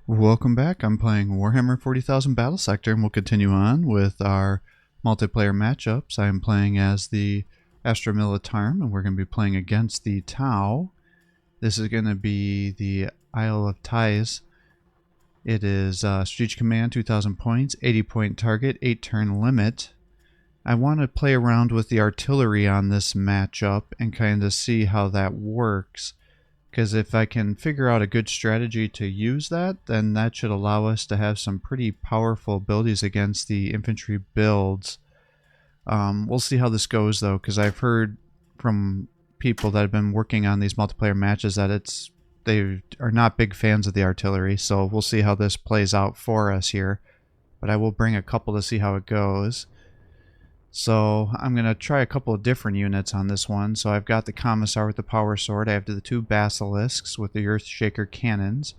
Welcome back. I'm playing Warhammer 40,000 Battlesector, and we'll continue on with our multiplayer matchups. I am playing as the Astra Militarum, and we're going to be playing against the Tau. This is going to be the Isle of Ties. It is Strategic Command, 2,000 points, 80-point target, 8-turn limit. I want to play around with the artillery on this matchup and kind of see how that works. Because if I can figure out a good strategy to use that, then that should allow us to have some pretty powerful abilities against the infantry builds. We'll see how this goes though, because I've heard from people that have been working on these multiplayer matches that they are not big fans of the artillery, so we'll see how this plays out for us here. But I will bring a couple to see how it goes. So I'm going to try a couple of different units on this one. So I've got the Commissar with the Power Sword. I have the two Basilisks with the Earthshaker cannons.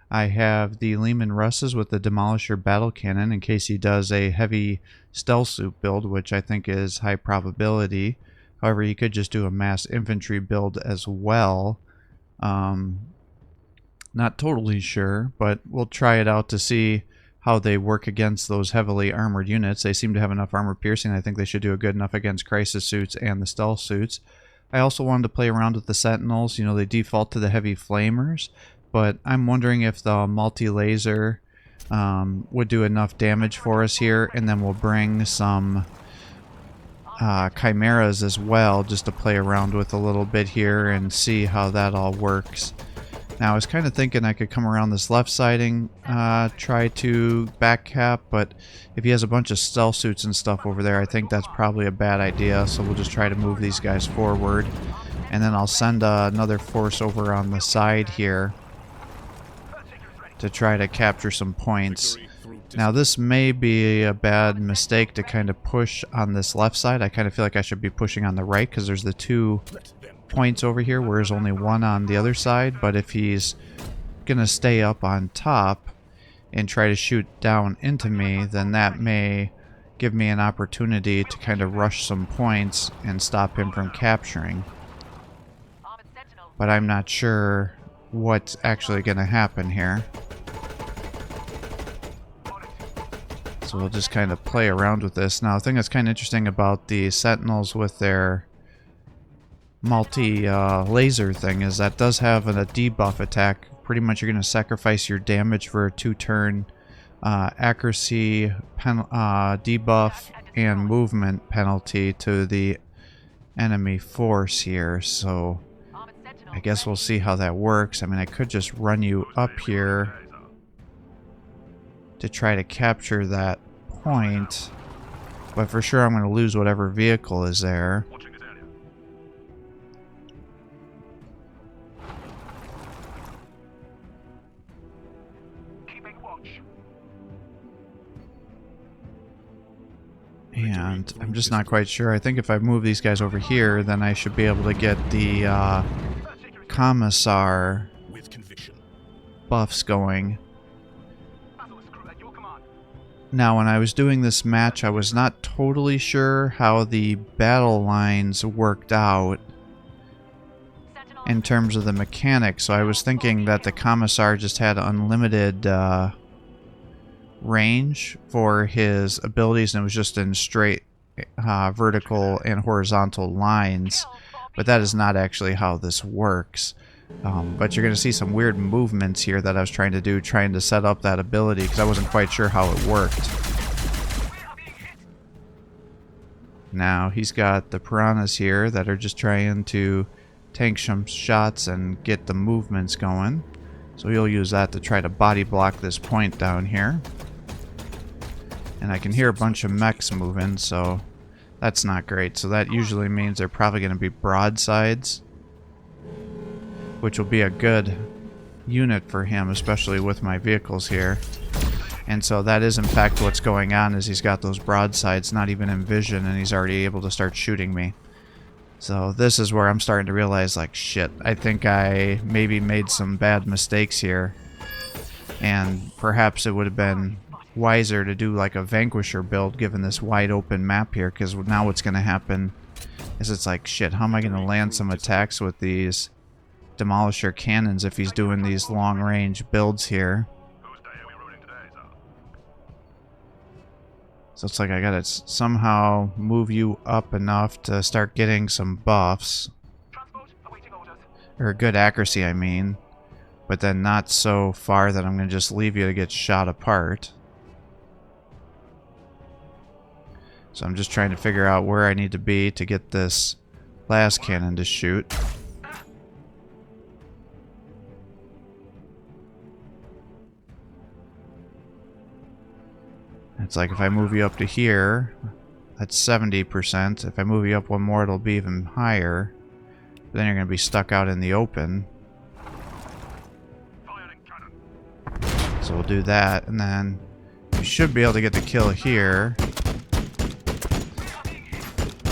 I have the Lehman Russes with the Demolisher battle cannon in case he does a heavy stealth suit build, which I think is high probability. However, he could just do a mass infantry build as well. Not totally sure, but we'll try it out to see how they work against those heavily armored units. They seem to have enough armor piercing. I think they should do a good enough against crisis suits and the stealth suits. I also wanted to play around with the sentinels. You know, they default to the heavy flamers, but I'm wondering if the multi-laser would do enough damage for us here, and then we'll bring some chimeras as well, just to play around with a little bit here and see how that all works. Now, I was kind of thinking I could come around this left siding, try to back cap, but if he has a bunch of stealth suits and stuff over there, I think that's probably a bad idea, so we'll just try to move these guys forward. And then I'll send another force over on the side here to try to capture some points. Now, this may be a bad mistake to kind of push on this left side. I kind of feel like I should be pushing on the right because there's the two points over here, whereas only one on the other side. But if he's gonna stay up on top and try to shoot down into me, then that may give me an opportunity to kind of rush some points and stop him from capturing. But I'm not sure what's actually gonna happen here. So we'll just kind of play around with this. Now, the thing that's kind of interesting about the Sentinels with their multi-laser thing is that does have a debuff attack. Pretty much you're going to sacrifice your damage for a 2-turn accuracy debuff and movement penalty to the enemy force here. So I guess we'll see how that works. I mean, I could just run you up here to try to capture that point, but for sure I'm going to lose whatever vehicle is there. And I'm just not quite sure. I think if I move these guys over here, then I should be able to get the Commissar buffs going. Now, when I was doing this match, I was not totally sure how the battle lines worked out in terms of the mechanics. So I was thinking that the Commissar just had unlimited range for his abilities, and it was just in straight vertical and horizontal lines. But that is not actually how this works. But you're going to see some weird movements here that I was trying to do, trying to set up that ability, because I wasn't quite sure how it worked. Now, he's got the piranhas here that are just trying to tank some shots and get the movements going. So he'll use that to try to body block this point down here. And I can hear a bunch of mechs moving, so that's not great. So that usually means they're probably going to be broadsides, which will be a good unit for him, especially with my vehicles here. And so that is in fact what's going on, is he's got those broadsides not even in vision, and he's already able to start shooting me. So this is where I'm starting to realize, like, shit, I think I maybe made some bad mistakes here. And perhaps it would have been wiser to do like a Vanquisher build given this wide open map here, because now what's going to happen is it's like, shit, how am I going to land some attacks with these Demolisher cannons if he's doing these long range builds here? So it's like I gotta somehow move you up enough to start getting some buffs. Or good accuracy, I mean. But then not so far that I'm gonna just leave you to get shot apart. So I'm just trying to figure out where I need to be to get this las cannon to shoot. It's like if I move you up to here, that's 70%. If I move you up one more, it'll be even higher. But then you're going to be stuck out in the open. So we'll do that, and then you should be able to get the kill here.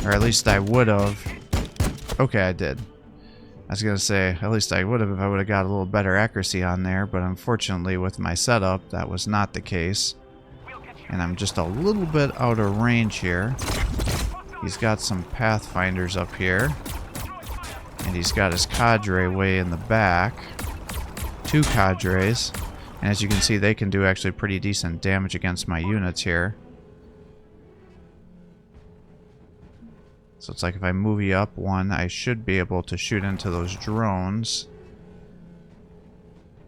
Or at least I would have. Okay, I did. I was going to say, at least I would have if I would have got a little better accuracy on there, but unfortunately with my setup, that was not the case. And I'm just a little bit out of range here. He's got some pathfinders up here. And he's got his cadre way in the back. 2 cadres. And as you can see, they can do actually pretty decent damage against my units here. So it's like if I move you up one, I should be able to shoot into those drones.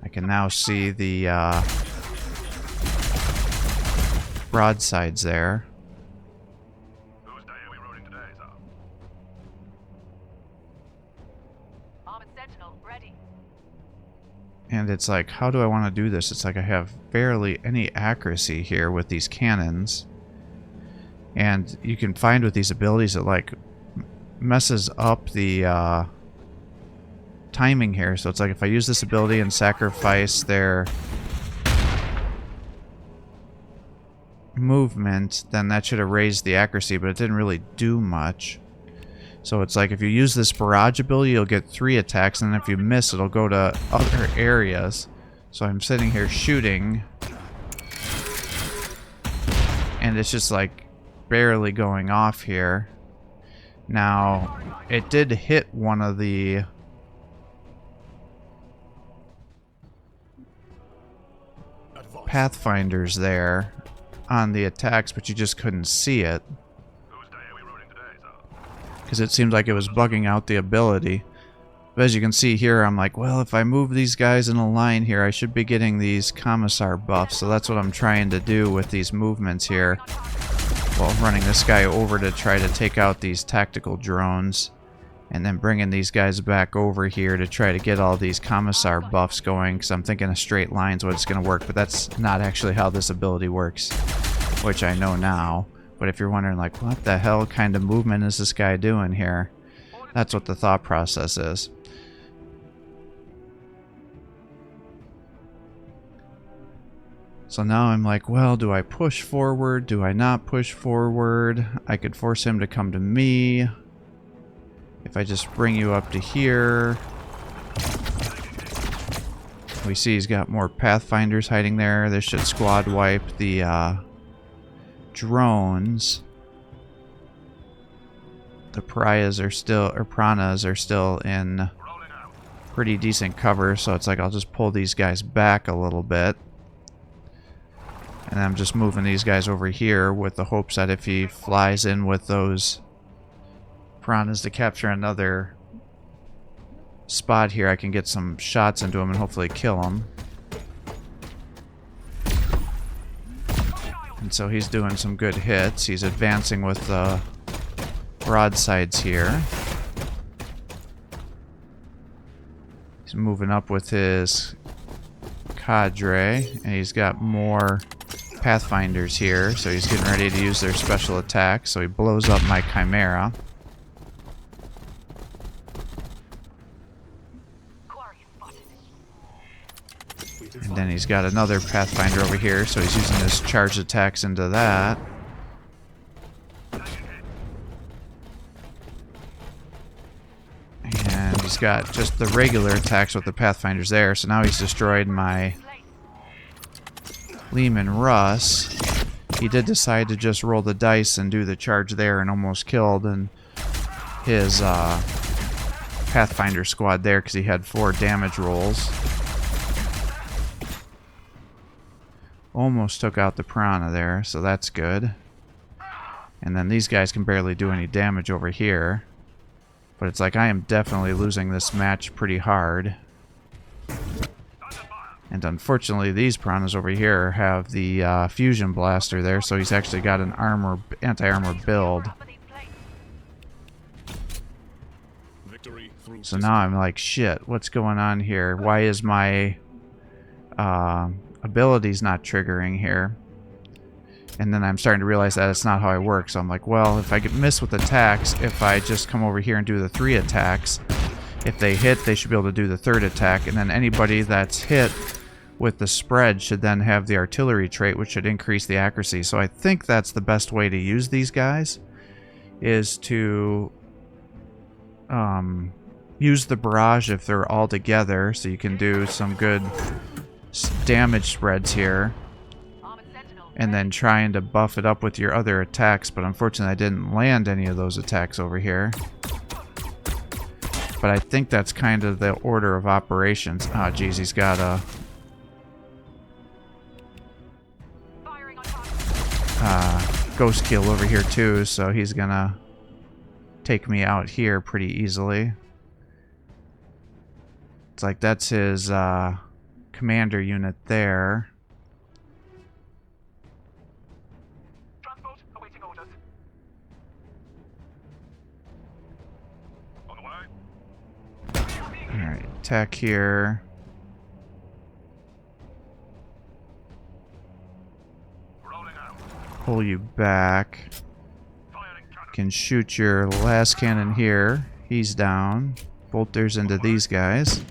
I can now see the broadsides there. Whose day are we rolling today, sir? Armored Sentinel, ready. And it's like, how do I want to do this? It's like I have barely any accuracy here with these cannons. And you can find with these abilities it like messes up the timing here. So it's like if I use this ability and sacrifice their movement, then that should have raised the accuracy, but it didn't really do much. So it's like if you use this barrage ability, you'll get 3 attacks, and then if you miss, it'll go to other areas. So I'm sitting here shooting, and it's just like barely going off here. Now, it did hit one of the pathfinders there on the attacks, but you just couldn't see it. Whose day are we rolling today, sir? Because it seemed like it was bugging out the ability. But as you can see here, I'm like, well, if I move these guys in a line here, I should be getting these commissar buffs. So that's what I'm trying to do with these movements here. Well, running this guy over to try to take out these tactical drones. And then bringing these guys back over here to try to get all these commissar buffs going. Because I'm thinking a straight line is what it's going to work. But that's not actually how this ability works. Which I know now. But if you're wondering, like, what the hell kind of movement is this guy doing here? That's what the thought process is. So now I'm like, well, do I push forward? Do I not push forward? I could force him to come to me. If I just bring you up to here. We see he's got more pathfinders hiding there. This should squad wipe the drones. The pariahs are still, or piranhas are still in pretty decent cover, so it's like I'll just pull these guys back a little bit. And I'm just moving these guys over here with the hopes that if he flies in with those piranhas to capture another spot here, I can get some shots into him and hopefully kill him. And so he's doing some good hits. He's advancing with the broadsides here. He's moving up with his cadre, and he's got more pathfinders here, so he's getting ready to use their special attack. So he blows up my chimera. And then he's got another pathfinder over here, so he's using his charged attacks into that. And he's got just the regular attacks with the pathfinders there, so now he's destroyed my Lehman Russ. He did decide to just roll the dice and do the charge there and almost killed and his Pathfinder squad there because he had 4 damage rolls. Almost took out the piranha there, so that's good. And then these guys can barely do any damage over here. But it's like I am definitely losing this match pretty hard. And unfortunately, these piranhas over here have the fusion blaster there, so he's actually got an anti-armor build. So now I'm like, shit, what's going on here? Why is my abilities not triggering here? And then I'm starting to realize that it's not how I work. So I'm like, well, if I get miss with attacks, if I just come over here and do the 3 attacks, if they hit, they should be able to do the 3rd attack. And then anybody that's hit with the spread should then have the artillery trait, which should increase the accuracy. So I think that's the best way to use these guys, is to use the barrage if they're all together, so you can do some good damage spreads here, and then trying to buff it up with your other attacks. But unfortunately I didn't land any of those attacks over here. But I think that's kind of the order of operations. Ah, geez, he's got a ghost kill over here too, so he's gonna take me out here pretty easily. It's like that's his commander unit there. Transport awaiting orders. On the way. Alright, attack here. Rolling out. Pull you back. Firing cannon. Can shoot your last cannon here. He's down. Bolters into these guys.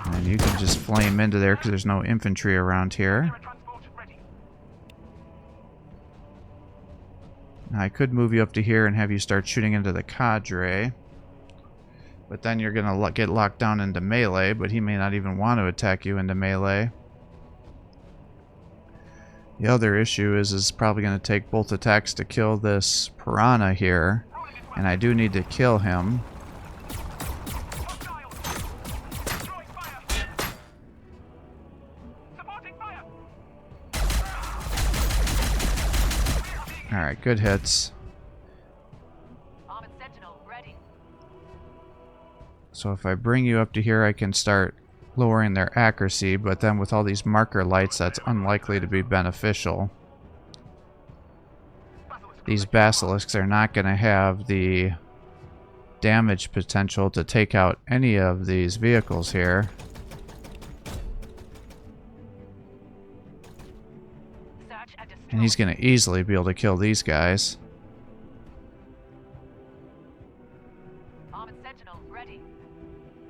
And you can just flame into there because there's no infantry around here. Transport ready. Now, I could move you up to here and have you start shooting into the cadre. But then you're going to get locked down into melee, but he may not even want to attack you into melee. The other issue is it's probably going to take both attacks to kill this piranha here. And I do need to kill him. Hostiles. Destroying fire. Supporting fire. Alright, good hits. Armored Sentinel ready. So if I bring you up to here, I can start lowering their accuracy, but then with all these marker lights, that's unlikely to be beneficial. These basilisks are not going to have the damage potential to take out any of these vehicles here. Search and destroy. And he's going to easily be able to kill these guys. Armored Sentinel ready.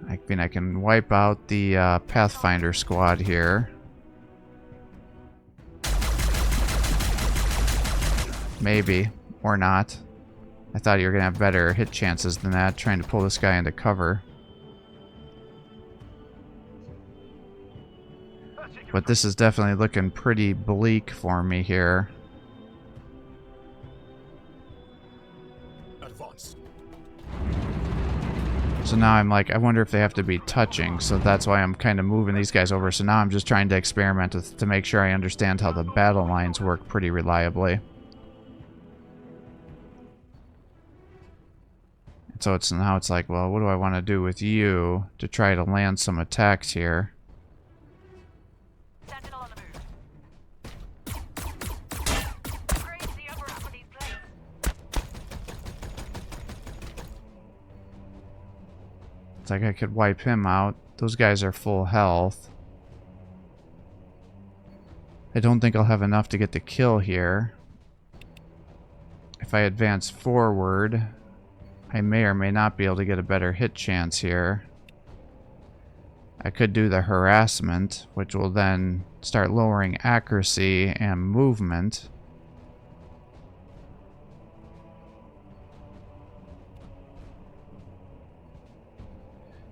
I mean, I can wipe out the Pathfinder squad here. Maybe. Or not. I thought you were going to have better hit chances than that, trying to pull this guy into cover. But this is definitely looking pretty bleak for me here. Advance. So now I'm like, I wonder if they have to be touching, so that's why I'm kind of moving these guys over. So now I'm just trying to experiment to make sure I understand how the battle lines work pretty reliably. And so now it's like, well, what do I want to do with you to try to land some attacks here? Sentinel on the move. Raise the overwrap for these plates. It's like I could wipe him out. Those guys are full health. I don't think I'll have enough to get the kill here. If I advance forward, I may or may not be able to get a better hit chance here. I could do the harassment, which will then start lowering accuracy and movement.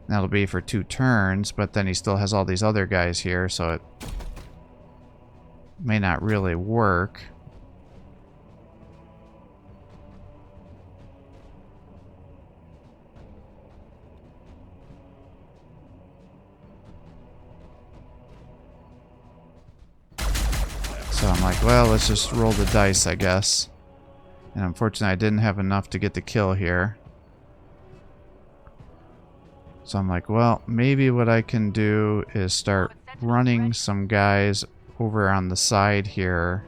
That'll be for 2 turns, but then he still has all these other guys here, so it may not really work. So I'm like, well, let's just roll the dice, I guess. And unfortunately, I didn't have enough to get the kill here. So I'm like, well, maybe what I can do is start running some guys over on the side here.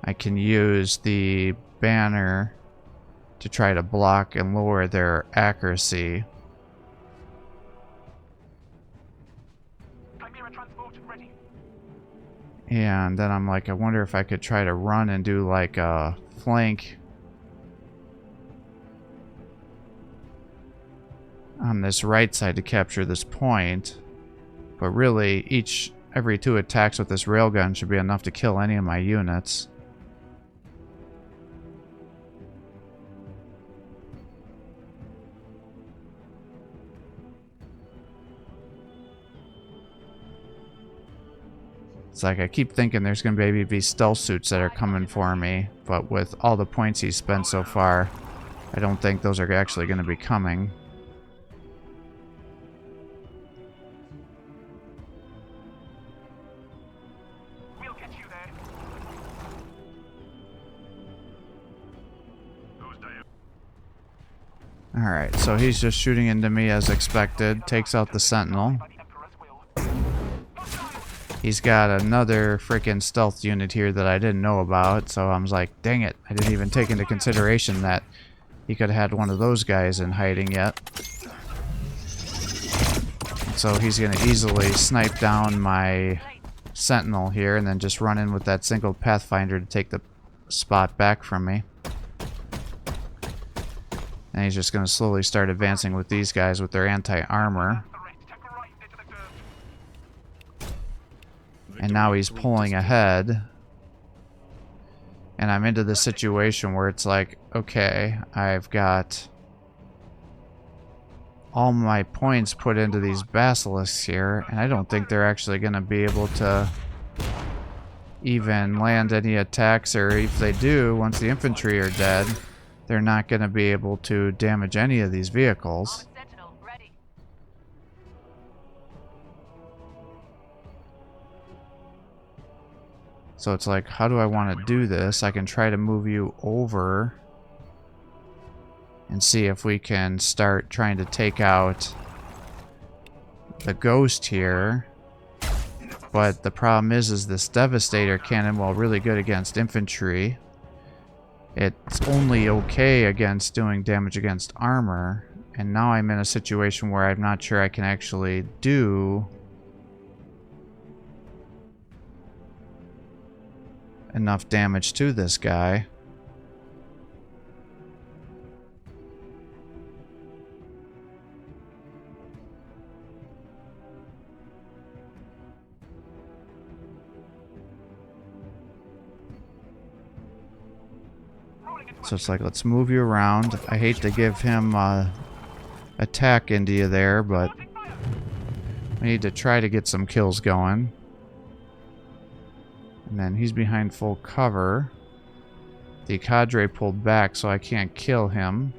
I can use the banner to try to block and lower their accuracy. Chimera transport ready. And then I'm like, I wonder if I could try to run and do like a flank on this right side to capture this point. But really, every 2 attacks with this railgun should be enough to kill any of my units. It's like I keep thinking there's going to maybe be stealth suits that are coming for me, but with all the points he's spent so far, I don't think those are actually going to be coming. We'll get you there. Those dials. Alright, so he's just shooting into me as expected, takes out the sentinel. By the Emperor's will. He's got another freaking stealth unit here that I didn't know about, so I was like, dang it, I didn't even take into consideration that he could have had one of those guys in hiding yet. So he's going to easily snipe down my sentinel here and then just run in with that single pathfinder to take the spot back from me. And he's just going to slowly start advancing with these guys with their anti-armor. Take a right into the dirt. And now he's pulling ahead. And I'm into this situation where it's like, okay, I've got all my points put into these basilisks here, and I don't think they're actually going to be able to even land any attacks, or if they do, once the infantry are dead, they're not going to be able to damage any of these vehicles. Sentinel ready. So it's like, how do I want to do this? I can try to move you over and see if we can start trying to take out the ghost here. But the problem is this Devastator cannon, while really good against infantry, it's only okay against doing damage against armor. And now I'm in a situation where I'm not sure I can actually do enough damage to this guy. So it's like, let's move you around. I hate to give him attack into you there, but we need to try to get some kills going. And then he's behind full cover. The cadre pulled back, so I can't kill him.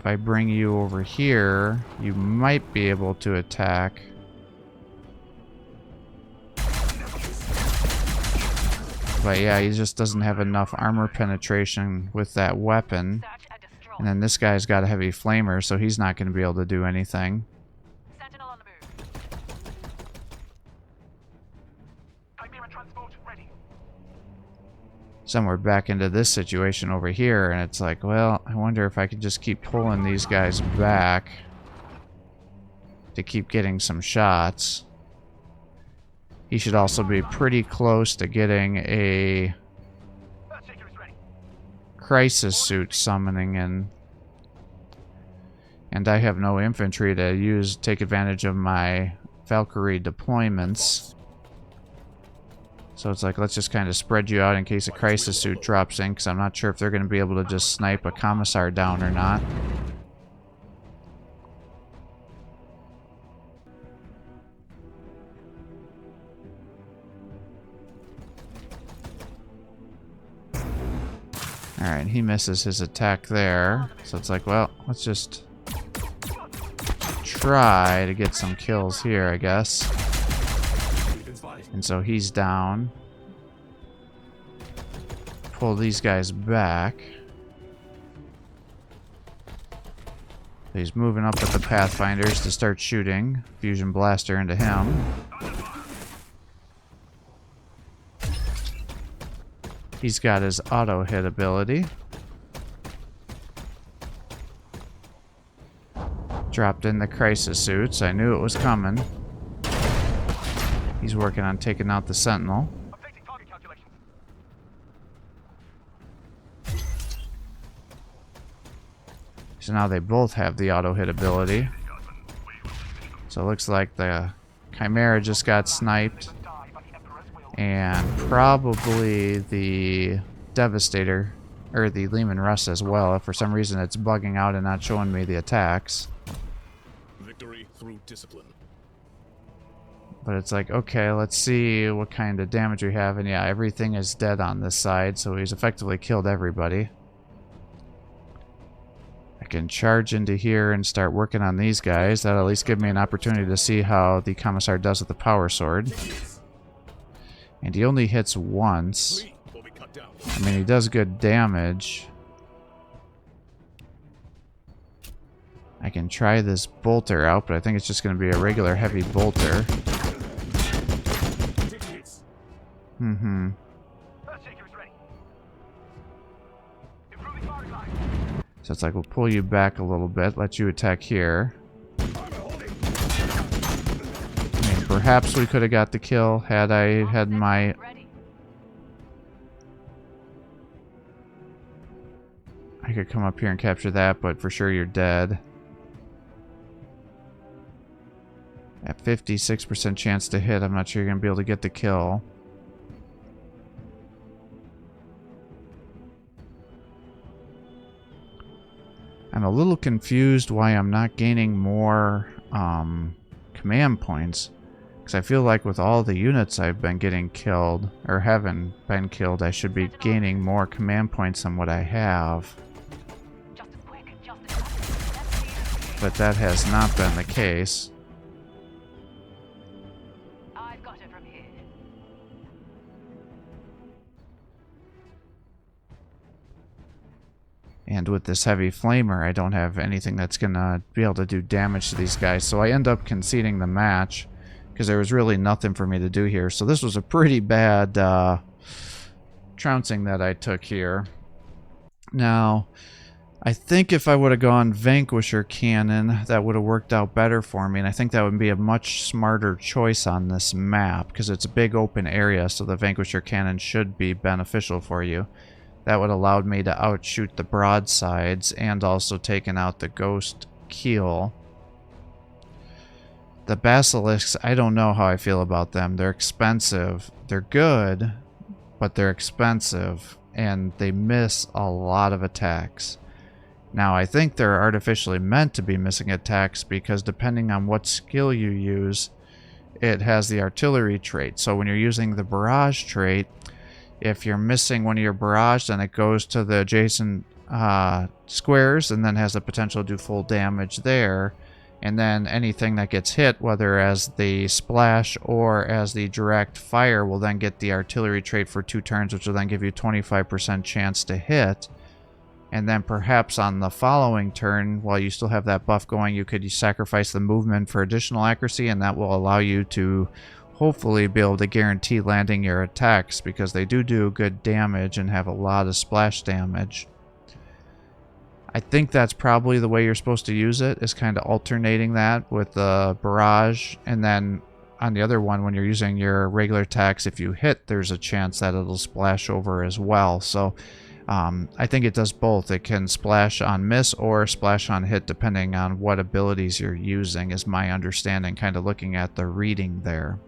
If I bring you over here, you might be able to attack. But yeah, he just doesn't have enough armor penetration with that weapon. Search and destroy. And then this guy's got a heavy flamer, so he's not going to be able to do anything. Sentinel on the move. Chimera transport ready. So we're back into this situation over here, and it's like, well, I wonder if I could just keep pulling these guys back to keep getting some shots. He should also be pretty close to getting a Earthshaker is ready. crisis suit summoning in. And I have no infantry to take advantage of my Valkyrie deployments. So it's like, let's just kind of spread you out in case a crisis suit drops in, because I'm not sure if they're going to be able to just snipe a commissar down or not. Alright, he misses his attack there. So it's like, well, let's just try to get some kills here, I guess. And so he's down. Pull these guys back. He's moving up with the Pathfinders to start shooting. Fusion Blaster into him. He's got his auto hit ability. Dropped in the crisis suits. I knew it was coming. He's working on taking out the Sentinel. Updating target calculations. So now they both have the auto hit ability. So it looks like the Chimera just got sniped. Die by the Emperor's will. And probably the Devastator, or the Lehman Russ as well. If for some reason it's bugging out and not showing me the attacks. Victory through discipline. But it's like, okay, let's see what kind of damage we have. And yeah, everything is dead on this side, so he's effectively killed everybody. I can charge into here and start working on these guys. That'll at least give me an opportunity to see how the Commissar does with the Power Sword. And he only hits once. Lee will be cut down. I mean, he does good damage. I can try this bolter out, but I think it's just going to be a regular heavy bolter. Mm-hmm. Earthshaker is ready. Improving fire time. So it's like, we'll pull you back a little bit, let you attack here. I mean, perhaps we could have got the kill had I had my... Ready. I could come up here and capture that, but for sure you're dead. At 56% chance to hit, I'm not sure you're going to be able to get the kill. I'm a little confused why I'm not gaining more command points. Because I feel like with all the units I've been getting killed, or haven't been killed, I should be gaining more command points than what I have. Just as quick, just as fast. Let's see this. But that has not been the case. I've got it from here. And with this heavy flamer, I don't have anything that's going to be able to do damage to these guys. So I end up conceding the match because there was really nothing for me to do here. So this was a pretty bad trouncing that I took here. Now, I think if I would have gone Vanquisher Cannon, that would have worked out better for me. And I think that would be a much smarter choice on this map because it's a big open area. So the Vanquisher Cannon should be beneficial for you. That would allow me to outshoot the broadsides and also taking out the ghost keel. The basilisks, I don't know how I feel about them. They're expensive. They're good, but they're expensive, and they miss a lot of attacks. Now, I think they're artificially meant to be missing attacks because depending on what skill you use, it has the artillery trait. So when you're using the barrage trait, if you're missing one of your barrage, then it goes to the adjacent squares and then has the potential to do full damage there. And then anything that gets hit, whether as the splash or as the direct fire, will then get the artillery trait for 2 turns, which will then give you 25% chance to hit. And then perhaps on the following turn, while you still have that buff going, you could sacrifice the movement for additional accuracy, and that will allow you to hopefully be able to guarantee landing your attacks because they do good damage and have a lot of splash damage. I think that's probably the way you're supposed to use it, is kind of alternating that with the barrage, and then on the other one, when you're using your regular attacks, if you hit, there's a chance that it'll splash over as well. So I think it does both. It can splash on miss or splash on hit depending on what abilities you're using, is my understanding, kind of looking at the reading there.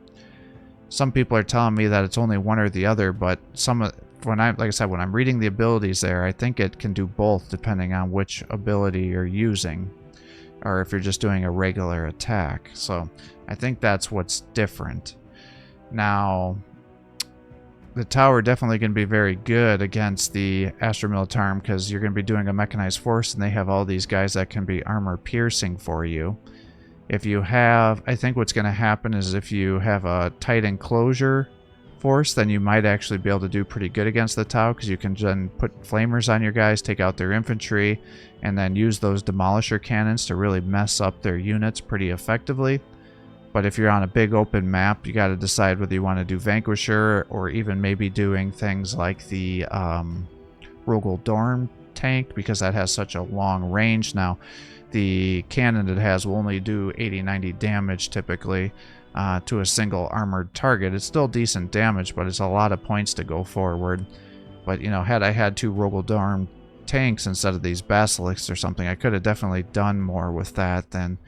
Some people are telling me that it's only one or the other, but like I said, when I'm reading the abilities there, I think it can do both depending on which ability you're using, or if you're just doing a regular attack. So I think that's what's different. Now, the tower definitely going to be very good against the Astra Militarum because you're going to be doing a mechanized force, and they have all these guys that can be armor piercing for you. If you have, I think what's going to happen is if you have a tight enclosure force, then you might actually be able to do pretty good against the Tau, because you can then put flamers on your guys, take out their infantry, and then use those demolisher cannons to really mess up their units pretty effectively. But if you're on a big open map, you got to decide whether you want to do Vanquisher or even maybe doing things like the Rogel Dorm tank, because that has such a long range. Now, the cannon it has will only do 80-90 damage typically to a single armored target. It's still decent damage, but it's a lot of points to go forward. But, you know, had I had 2 Rogel Dorm tanks instead of these Basilisks or something, I could have definitely done more with that than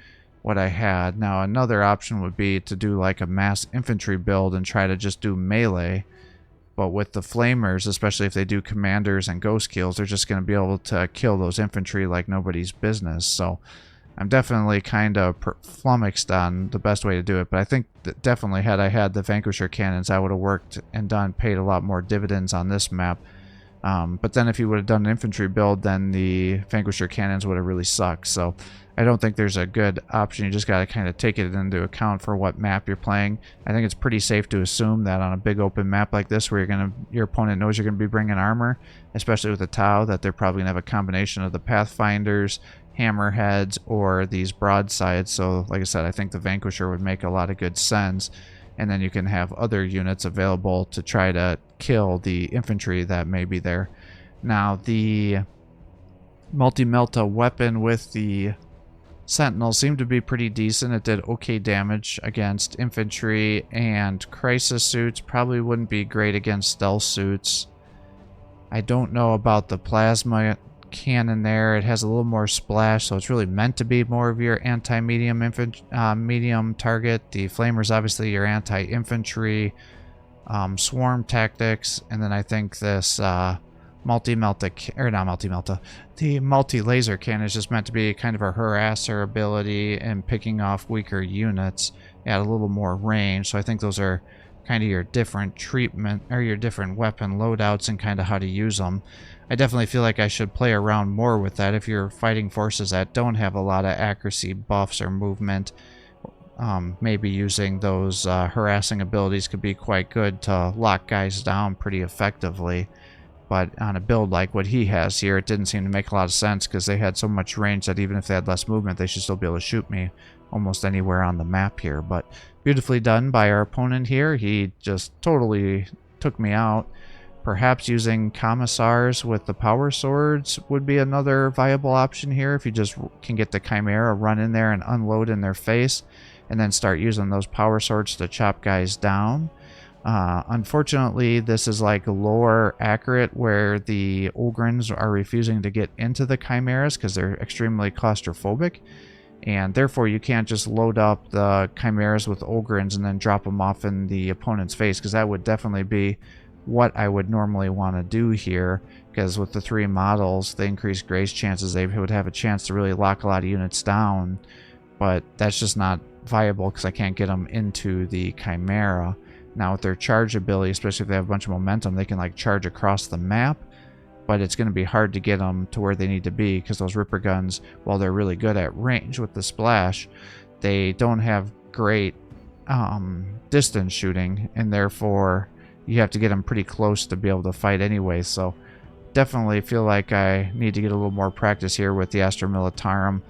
what I had. Now, another option would be to do like a mass infantry build and try to just do melee. But with the flamers, especially if they do commanders and ghost kills, they're just going to be able to kill those infantry like nobody's business. So I'm definitely kind of flummoxed on the best way to do it. But I think that definitely had I had the Vanquisher cannons, I would have worked and paid a lot more dividends on this map. But then if you would have done an infantry build, then the Vanquisher cannons would have really sucked. So I don't think there's a good option. You just got to kind of take it into account for what map you're playing. I think it's pretty safe to assume that on a big open map like this, where your opponent knows you're going to be bringing armor, especially with the Tau, that they're probably going to have a combination of the Pathfinders, Hammerheads, or these broadsides. So like I said, I think the Vanquisher would make a lot of good sense. And then you can have other units available to try to kill the infantry that may be there. Now, the multi-melta weapon with the Sentinel seemed to be pretty decent. It did okay damage against infantry and crisis suits. Probably wouldn't be great against stealth suits. I don't know about the plasma cannon there. It has a little more splash, so it's really meant to be more of your anti-medium medium target. The flamers obviously your anti-infantry, swarm tactics, and then I think this the multi-laser cannon is just meant to be kind of a harasser ability and picking off weaker units at a little more range. So I think those are kind of your different treatment, or your different weapon loadouts and kind of how to use them. I definitely feel like I should play around more with that. If you're fighting forces that don't have a lot of accuracy buffs or movement, maybe using those harassing abilities could be quite good to lock guys down pretty effectively. But on a build like what he has here, it didn't seem to make a lot of sense, because they had so much range that even if they had less movement, they should still be able to shoot me almost anywhere on the map here. But beautifully done by our opponent here. He just totally took me out. Perhaps using commissars with the power swords would be another viable option here, if you just can get the Chimera, run in there and unload in their face, and then start using those power swords to chop guys down. Unfortunately, this is like lore accurate, where the Ogrins are refusing to get into the Chimeras because they're extremely claustrophobic, and therefore you can't just load up the Chimeras with Ogrins and then drop them off in the opponent's face, because that would definitely be what I would normally want to do here, because with the 3 models, the increased grace chances, they would have a chance to really lock a lot of units down, but that's just not viable because I can't get them into the Chimera. Now with their charge ability, especially if they have a bunch of momentum, they can like charge across the map, but it's going to be hard to get them to where they need to be, because those Ripper guns, while they're really good at range with the splash, they don't have great distance shooting, and therefore you have to get them pretty close to be able to fight anyway. So definitely feel like I need to get a little more practice here with the Astra Militarum.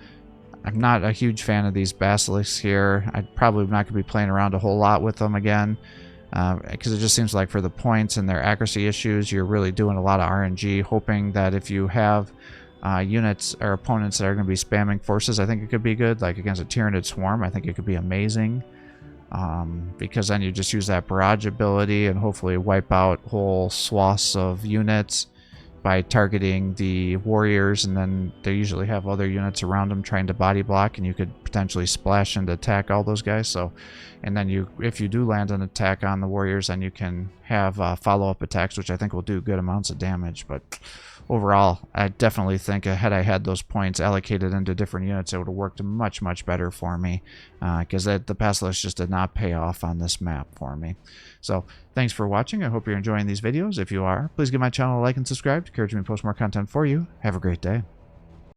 I'm not a huge fan of these Basilisks here. I'm probably not going to be playing around a whole lot with them again, because it just seems like for the points and their accuracy issues, you're really doing a lot of RNG, hoping that if you have units or opponents that are going to be spamming forces, I think it could be good. Like against a Tyranid Swarm, I think it could be amazing, because then you just use that barrage ability and hopefully wipe out whole swaths of units by targeting the warriors, and then they usually have other units around them trying to body block, and you could potentially splash and attack all those guys. So, and then if you do land an attack on the warriors, then you can have follow-up attacks, which I think will do good amounts of damage. But overall, I definitely think had I had those points allocated into different units, it would have worked much, much better for me, because the Basilisks just did not pay off on this map for me. So thanks for watching. I hope you're enjoying these videos. If you are, please give my channel a like and subscribe to encourage me to post more content for you. Have a great day.